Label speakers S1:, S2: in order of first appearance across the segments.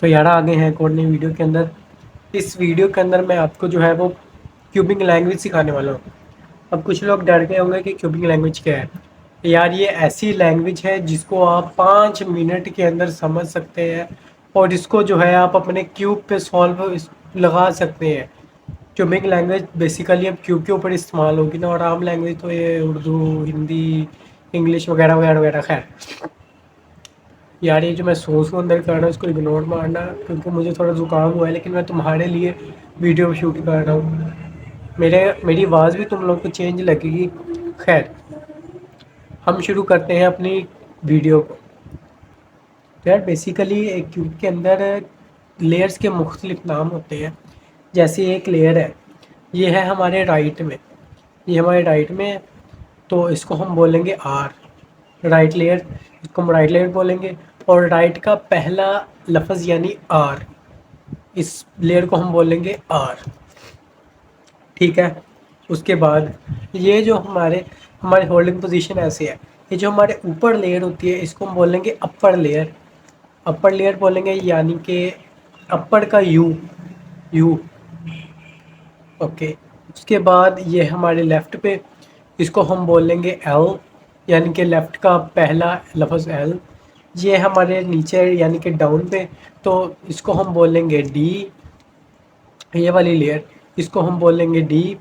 S1: तो यार आगे हैं एक और नई वीडियो के अंदर। इस वीडियो के अंदर मैं आपको जो है वो क्यूबिंग लैंग्वेज सिखाने वाला हूँ। अब कुछ लोग डर गए होंगे कि क्यूबिंग लैंग्वेज क्या है। यार ये ऐसी लैंग्वेज है जिसको आप 5 मिनट के अंदर समझ सकते हैं और इसको जो है आप अपने क्यूब पे सॉल्व लगा सकते हैं। क्यूबिंग लैंग्वेज बेसिकली अब क्यूब के ऊपर इस्तेमाल होगी ना, और आम लैंग्वेज तो ये उर्दू, हिंदी, इंग्लिश वगैरह वगैरह वगैरह। खैर यार, ये जो मैं सोच को अंदर कर रहा हूँ इसको इग्नोर मारना, क्योंकि मुझे थोड़ा ज़ुकाम हुआ है, लेकिन मैं तुम्हारे लिए वीडियो शूट कर रहा हूँ। मेरी आवाज़ भी तुम लोग को चेंज लगेगी। खैर, हम शुरू करते हैं अपनी वीडियो को। तो यार बेसिकली एक क्यूब के अंदर लेयर्स के मुख्तलिफ नाम होते हैं। जैसे एक लेयर है, ये है हमारे राइट में, ये हमारे राइट में है, तो इसको हम बोलेंगे आर, राइट लेयर। इसको हम राइट लेयर बोलेंगे। और राइट का पहला लफ्ज़ यानी आर, इस लेयर को हम बोलेंगे आर। ठीक है। उसके बाद ये जो हमारे हमारी होल्डिंग पोजीशन ऐसे है, ये जो हमारे ऊपर लेयर होती है इसको हम बोलेंगे अपर लेयर। अपर लेयर बोलेंगे यानी कि अपर का यू, यू। ओके। उसके बाद ये हमारे लेफ़्ट पे, इसको हम बोलेंगे एल, यानी कि लेफ़्ट का पहला लफ्ज़ एल। ये हमारे नीचे यानी कि डाउन पे, तो इसको हम बोलेंगे डी, ये वाली लेयर, इसको हम बोलेंगे डी।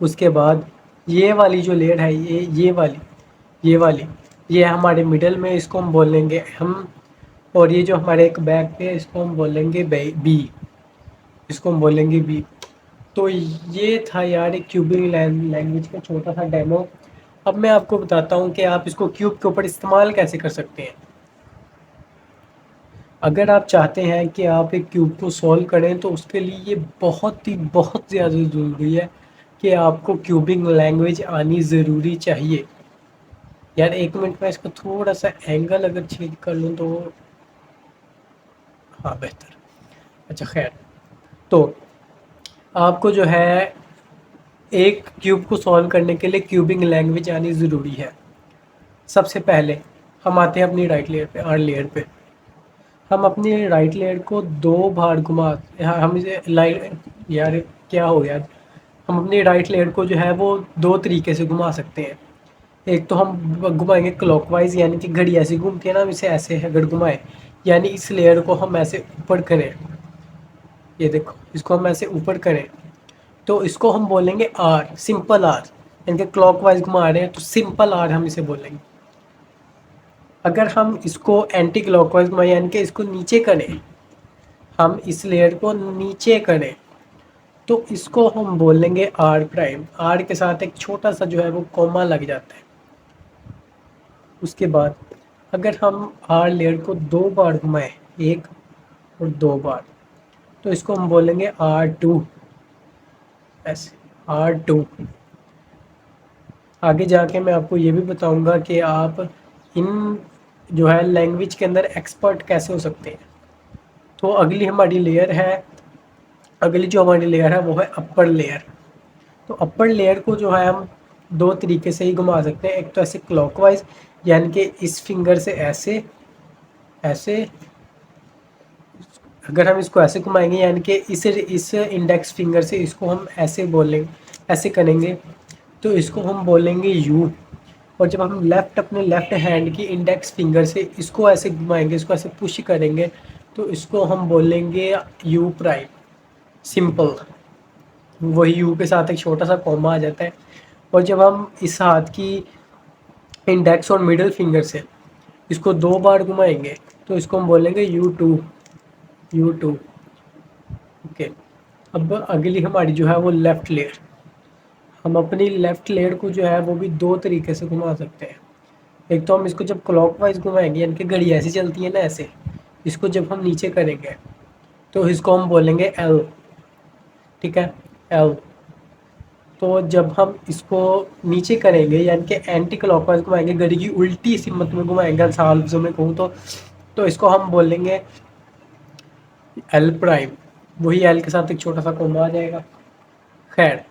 S1: उसके बाद ये वाली जो लेयर है, ये वाली ये हमारे मिडल में, इसको हम बोलेंगे हम। और ये जो हमारे एक बैक पे है इसको हम बोलेंगे बी, इसको हम बोलेंगे बी। तो ये था यार एक क्यूबिंग लैंग्वेज का छोटा सा डेमो। अब मैं आपको बताता हूँ कि आप इसको क्यूब के ऊपर इस्तेमाल कैसे कर सकते हैं। अगर आप चाहते हैं कि आप एक क्यूब को सॉल्व करें तो उसके लिए ये बहुत ज़्यादा ज़रूरी है कि आपको क्यूबिंग लैंग्वेज आनी ज़रूरी चाहिए। यार एक मिनट में इसका थोड़ा सा एंगल अगर चेंज कर लूँ तो हाँ बेहतर। अच्छा खैर, तो आपको जो है एक क्यूब को सॉल्व करने के लिए क्यूबिंग लैंग्वेज आनी ज़रूरी है। सबसे पहले हम आते हैं अपनी राइट लेयर पे, आर लेयर पे। हम अपनी राइट लेयर को 2 बार घुमा, हम इसे लाइट, यार क्या हो गया। हम अपनी राइट लेयर को जो है वो 2 तरीके से घुमा सकते हैं। एक तो हम घुमाएंगे क्लॉकवाइज, यानी कि घड़ी ऐसे घूमती है ना, हम इसे ऐसे अगर घुमाएं, यानी इस लेयर को हम ऐसे ऊपर करें, ये देखो इसको हम ऐसे ऊपर करें, तो इसको हम बोलेंगे आर, सिंपल आर। यानी कि क्लॉकवाइज घुमा रहे हैं तो सिंपल आर हम इसे बोलेंगे। अगर हम इसको एंटी क्लॉकवाइज घुमाएं यानी कि इसको नीचे करें, हम इस लेयर को नीचे करें, तो इसको हम बोलेंगे आर प्राइम। आर के साथ एक छोटा सा जो है वो कॉमा लग जाता है। उसके बाद अगर हम आर लेयर को 2 बार घुमाएं, एक और 2 बार, तो इसको हम बोलेंगे R2, ऐसे R2। आगे जाके मैं आपको ये भी बताऊंगा कि आप इन जो है लैंग्वेज के अंदर एक्सपर्ट कैसे हो सकते हैं। तो अगली जो हमारी लेयर है वो है अपर लेयर। तो अपर लेयर को जो है हम 2 तरीके से ही घुमा सकते हैं। एक तो ऐसे क्लॉकवाइज, यानी कि इस फिंगर से ऐसे, ऐसे। अगर हम इसको ऐसे घुमाएंगे यानी कि इस इंडेक्स फिंगर से इसको हम ऐसे बोलेंगे, ऐसे करेंगे, तो इसको हम बोलेंगे यू। और जब हम अपने लेफ़्ट हैंड की इंडेक्स फिंगर से इसको ऐसे घुमाएंगे, इसको ऐसे पुश करेंगे, तो इसको हम बोलेंगे यू प्राइम, सिंपल। वही यू के साथ एक छोटा सा कॉमा आ जाता है। और जब हम इस हाथ की इंडेक्स और मिडिल फिंगर से इसको 2 बार घुमाएंगे, तो इसको हम बोलेंगे U two, U two. Okay. अब अगली हमारी जो है वो लेफ़्ट लेयर। हम अपनी लेफ़्ट लेयर को जो है वो भी 2 तरीके से घुमा सकते हैं। एक तो हम इसको जब क्लॉकवाइज घुमाएंगे, यानी कि घड़ी ऐसी चलती है ना ऐसे, इसको जब हम नीचे करेंगे तो इसको हम बोलेंगे एल। ठीक है, एल। तो जब हम इसको नीचे करेंगे यानी कि एंटी क्लॉकवाइज घुमाएंगे, घड़ी की उल्टी सिमत में घुमाएंगे, आसान लफ्ज़ों में कहूँ तो इसको हम बोलेंगे एल प्राइम। वही एल के साथ एक छोटा सा कोमा आ जाएगा। खैर,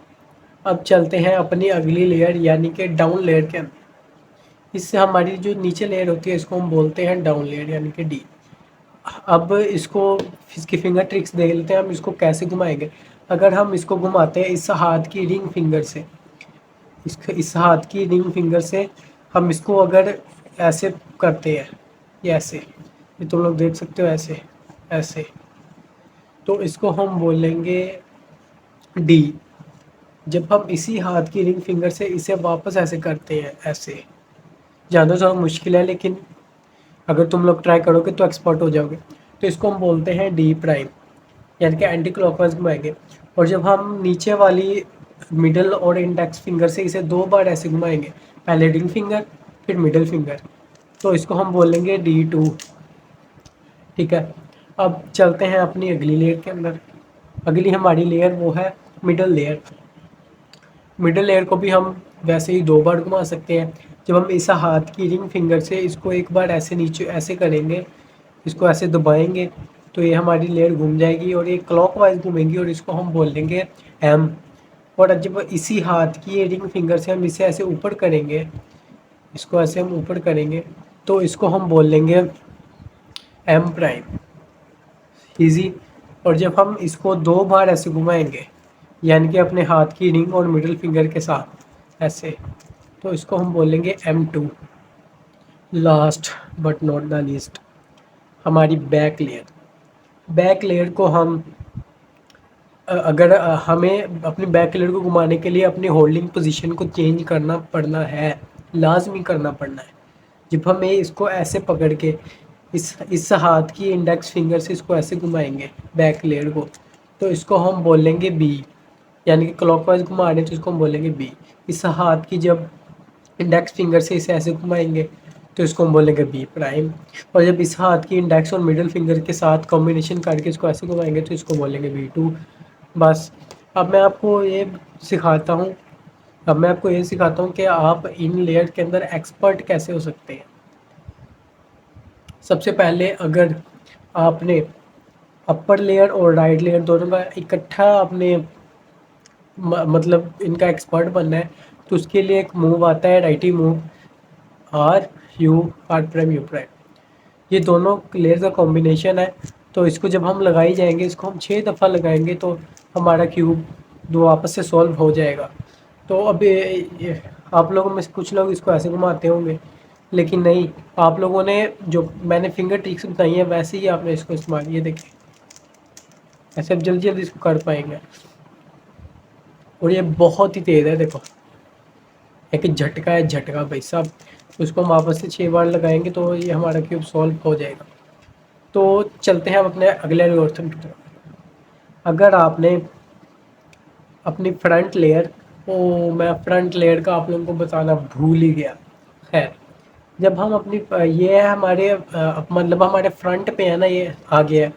S1: अब चलते हैं अपनी अगली लेयर यानी कि डाउन लेयर के अंदर। इससे हमारी जो नीचे लेयर होती है इसको हम बोलते हैं डाउन लेयर यानी कि डी। अब इसको इसकी फिंगर ट्रिक्स देख लेते हैं, हम इसको कैसे घुमाएंगे। अगर हम इसको घुमाते हैं इस हाथ की रिंग फिंगर से, इस हाथ की रिंग फिंगर से हम इसको अगर ऐसे करते हैं, ये ऐसे, ये तुम लोग देख सकते हो ऐसे ऐसे, तो इसको हम बोलेंगे डी। जब हम इसी हाथ की रिंग फिंगर से इसे वापस ऐसे करते हैं ऐसे, जानते हो थोड़ा मुश्किल है, लेकिन अगर तुम लोग ट्राई करोगे तो एक्सपर्ट हो जाओगे। तो इसको हम बोलते हैं डी प्राइम, यानी कि एंटी क्लॉकवाइज घुमाएंगे। और जब हम नीचे वाली मिडल और इंडेक्स फिंगर से इसे 2 बार ऐसे घुमाएंगे, पहले रिंग फिंगर फिर मिडल फिंगर, तो इसको हम बोलेंगे D2। ठीक है, अब चलते हैं अपनी अगली लेयर के अंदर। अगली हमारी लेयर वो है मिडल लेयर। मिडल लेयर को भी हम वैसे ही 2 बार घुमा सकते हैं। जब हम इस हाथ की रिंग फिंगर से इसको एक बार ऐसे नीचे ऐसे करेंगे, इसको ऐसे दबाएंगे, तो ये हमारी लेयर घूम जाएगी और ये क्लॉकवाइज घूमेंगी और इसको हम बोल देंगे एम। और जब इसी हाथ की ये रिंग फिंगर से हम इसे ऐसे ऊपर करेंगे, इसको ऐसे हम ऊपर करेंगे, तो इसको हम बोल लेंगे एम प्राइम। इजी। और जब हम इसको 2 बार ऐसे घुमाएंगे, यानी कि अपने हाथ की रिंग और मिडिल फिंगर के साथ ऐसे, तो इसको हम बोलेंगे M2। Last but not the least, हमारी बैक लेयर। बैक लेयर को हम अगर हमें अपनी बैक लेयर को घुमाने के लिए अपनी होल्डिंग पोजीशन को चेंज करना पड़ना है, लाजमी करना पड़ना है। जब हम इसको ऐसे पकड़ के इस हाथ की इंडेक्स फिंगर से इसको ऐसे घुमाएंगे बैक लेयर को, तो इसको हम बोलेंगे बी, यानी कि क्लॉकवाइज घुमा रहे हैं तो इसको हम बोलेंगे बी। इस हाथ की जब इंडेक्स फिंगर से इसे ऐसे घुमाएंगे तो इसको हम बोलेंगे बी प्राइम। और जब इस हाथ की इंडेक्स और मिडिल फिंगर के साथ कॉम्बिनेशन करके इसको ऐसे घुमाएंगे तो इसको बोलेंगे B2। बस। अब मैं आपको ये सिखाता हूँ अब मैं आपको ये सिखाता हूँ कि आप इन लेयर के अंदर एक्सपर्ट कैसे हो सकते हैं। सबसे पहले अगर आपने अपर लेयर और राइट लेयर दोनों का इकट्ठा आपने मतलब इनका एक्सपर्ट बनना है, तो उसके लिए एक मूव आता है righty move, R prime U prime. ये दोनों लेयर का कॉम्बिनेशन है। तो इसको जब हम लगाई जाएंगे, इसको हम 6 दफ़ा लगाएंगे तो हमारा क्यूब दो आपस से सॉल्व हो जाएगा। तो अब आप लोगों में से कुछ लोग इसको ऐसे घुमाते होंगे, लेकिन नहीं, आप लोगों ने जो मैंने फिंगर ट्रिक्स बताई हैं वैसे ही आपने इसको इस्तेमाल, ये देखिए ऐसे आप जल्दी जल्दी इसको कर पाएंगे। और ये बहुत ही तेज़ है, देखो एक झटका है, झटका भाई साहब। उसको हम वापस से 6 बार लगाएंगे तो ये हमारा क्यूब सॉल्व हो जाएगा। तो चलते हैं हम अपने अगले एल्गोरिथम की तरफ। अगर आपने अपनी फ्रंट लेयर, ओ मैं फ्रंट लेयर का आप लोगों को बताना भूल ही गया। खैर, जब हम अपनी ये है हमारे मतलब हमारे फ्रंट पे है ना, ये आ गया है,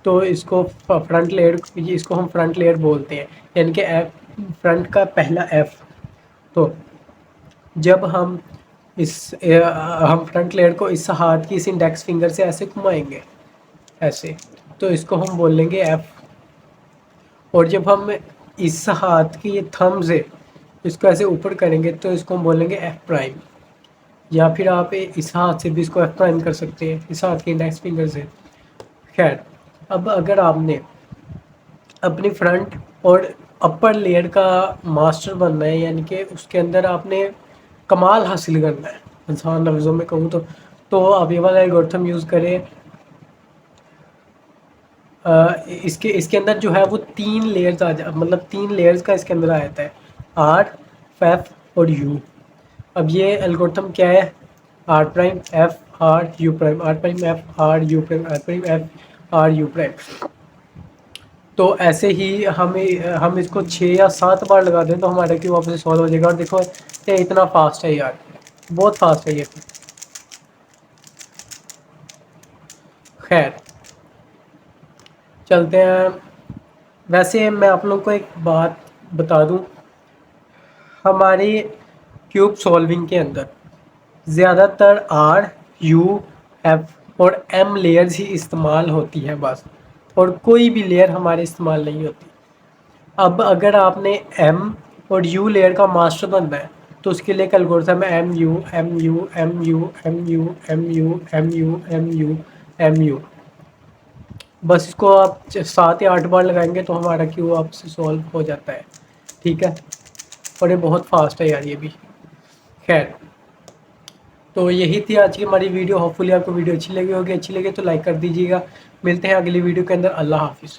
S1: तो इसको फ्रंट लेयर, इसको हम फ्रंट लेयर बोलते हैं, यानी कि एफ, फ्रंट का पहला एफ। तो जब हम हम फ्रंट लेयर को इस हाथ की इस इंडेक्स फिंगर से ऐसे घुमाएंगे ऐसे, तो इसको हम बोलेंगे एफ। और जब हम इस हाथ की ये थंब से इसको ऐसे ऊपर करेंगे तो इसको हम बोलेंगे एफ प्राइम। या फिर आप इस हाथ से भी इसको एफ प्राइम कर सकते हैं, इस हाथ के इंडेक्स फिंगर से। खैर, अब अगर आपने अपनी फ्रंट और अपर लेयर का मास्टर बनना है, यानी कि उसके अंदर आपने कमाल हासिल करना है, आसान लफ्ज़ों में कहूँ तो आप ये वाला एल्गोरिथम यूज़ करें। इसके इसके अंदर जो है वो 3 लेयर्स मतलब 3 लेयर्स का इसके अंदर आ जाता है, आर, एफ और यू। अब ये एल्गोरिथम क्या है, R prime F R U prime, R prime F R U prime, R prime F R U prime. तो ऐसे ही हम इसको 6 या 7 बार लगा दें तो हमारा क्यों वापस सॉल्व हो जाएगा। और देखो ये इतना फास्ट है यार, बहुत फास्ट है ये। खैर, चलते हैं। वैसे मैं आप लोगों को एक बात बता दूं, हमारे क्यूब सॉल्विंग के अंदर ज़्यादातर आर, यू, एफ और एम लेयर्स ही इस्तेमाल होती है बस, और कोई भी लेयर हमारे इस्तेमाल नहीं होती। अब अगर आपने एम और यू लेयर का मास्टर बनना है तो उसके लिए एक एल्गोरिथम है M U M U M U M U M U M U M U M U. बस इसको आप 7 या 8 बार लगाएंगे तो हमारा क्यू आपसे सॉल्व हो जाता है। ठीक है, और ये बहुत फास्ट है यार ये भी। खैर, तो यही थी आज की हमारी वीडियो। होपफुली आपको वीडियो अच्छी लगी होगी। अच्छी लगे तो लाइक कर दीजिएगा। मिलते हैं अगली वीडियो के अंदर। अल्लाह हाफिज़।